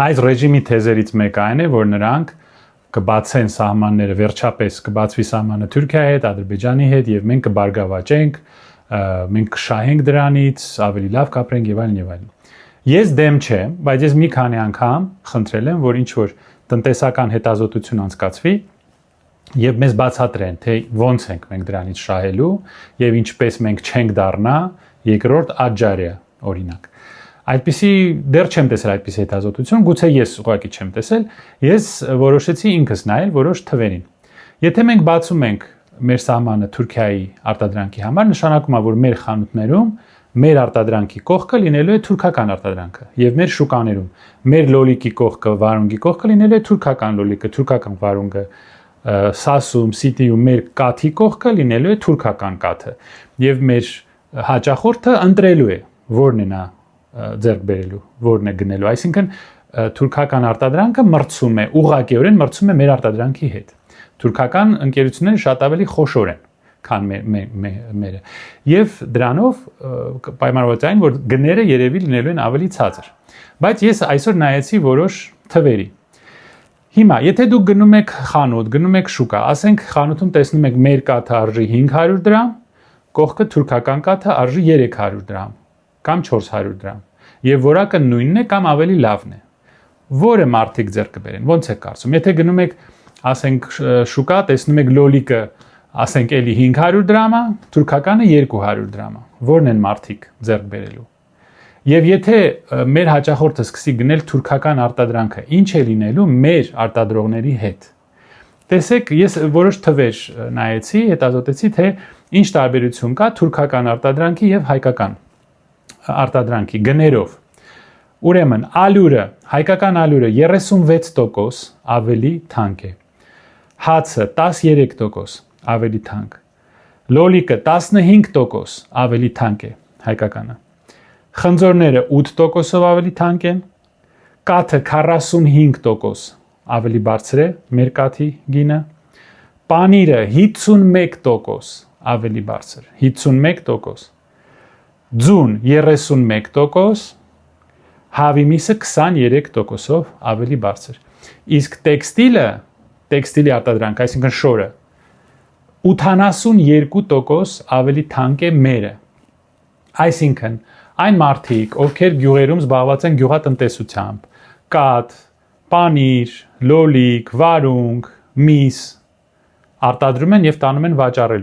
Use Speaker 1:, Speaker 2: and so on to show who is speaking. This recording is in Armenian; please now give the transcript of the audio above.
Speaker 1: Այս ռեժիմի թեզերից մեկը այն է, որ նրանք կբացեն սահմանները, վերջապես կբացվի սահմանը Թուրքիայի հետ, Ադրբեջանի հետ եւ մենք կբարգավաճենք, մենք կշահենք դրանից, ավելի լավ կապրենք եւ այլն եւ այլն։ Ես դեմ չեմ, բայց ես մի քանի անգամ խնդրել եմ, որ ինչ որ տնտեսական հետազոտություն անցկացվի եւ մեզ բացատրեն, թե ոնց ենք մենք դրանից շահելու եւ ինչպես մենք չենք դառնա երկրորդ Աջարիա, օրինակ։ Այդպիսի դեռ չեմ տեսել այդպիսի հետազոտություն, գուցե ես ուղղակի չեմ տեսել, ես որոշեցի ինքս նայել որոշ թվերին։ Եթե մենք բացում ենք մեր սահմանը Թուրքիայի արտադրանքի համար, նշանակում է, որ մեր խանութներում մեր արտադրանքի կողքը լինելու է թուրքական արտադրանքը եւ մեր շուկաներում մեր լոլիկի կողքը, վարունգի կողքը լինելու է թուրքական լոլիկը, թուրքական վարունգը, Սասում, Սիտիում մեր կաթի կողքը լինելու է թուրքական կաթը եւ մեր հաճախորդը ընտրելու է որն է նա ձեռք բերելու, որն է գնելու, այսինքն թուրքական արտադրանքը մրցում է, ուղղակիորեն մրցում է մեր արտադրանքի հետ։ Թուրքական ընկերությունները շատ ավելի խոշոր են, քան մերը։ Եվ դրանով պայմանավորված այն, որ գները երևի լինելու են ավելի ցածր։ Բայց ես այսօր նայեցի որոշ թվերի։ Հիմա, եթե դուք գնում եք խանութ, գնում եք շուկա, ասենք խանութում տեսնում եք մեր կաթը արժի 500 դրամ, կողքը թուրքական կաթը արժի 300 դրամ կամ 400 դրամ, եւ որակը նույնն է կամ ավելի լավն է։ Որը մարդիկ ձեռք կբերեն, ոնց է կարծում։ Եթե գնում եք, ասենք շուկա, տեսնում եք լոլիկը, ասենք էլի 500 դրամ է, թուրքականը 200 դրամ է, որն են մարդիկ ձեռք բերելու։ Եվ եթե մեր հաճախորդը սկսի գնել թուրքական արտադրանքը, ինչ է լինելու մեր արտադրողների հետ։ Տեսեք, ես որոշ թվեր նայեցի, հետազոտեցի, թե ինչ տարբերություն կա թուրքական արտադրանքի եւ հայկական արտադրանքի գներով։ Ուրեմն ալյուրը, հայկական ալյուրը 36% ավելի թանկ է։ Հացը 13% ավելի թանկ։ Լոլիկը 15% ավելի թանկ է հայկականը։ Խնձորները 8%-ով ավելի թանկ են, կաթը 45% ավելի բարձր է մեր կաթի գինը, պանիրը 51% ավելի բարձր, 51%, ձուն 31%, հավի միսը 23%-ով ավելի բարձր։ Իսկ տեքստիլի արտադրանք, այսինքն շորը 82% ավելի թանկ է մերը։ Այսինքն այն մարդիկ, ովքեր գյուղերում զբաղված են գյուղատնտեսությամբ, կաթ, պանիր, լոլիկ, վարունգ, միս արտադրում են եւ տանում են վաճառելու։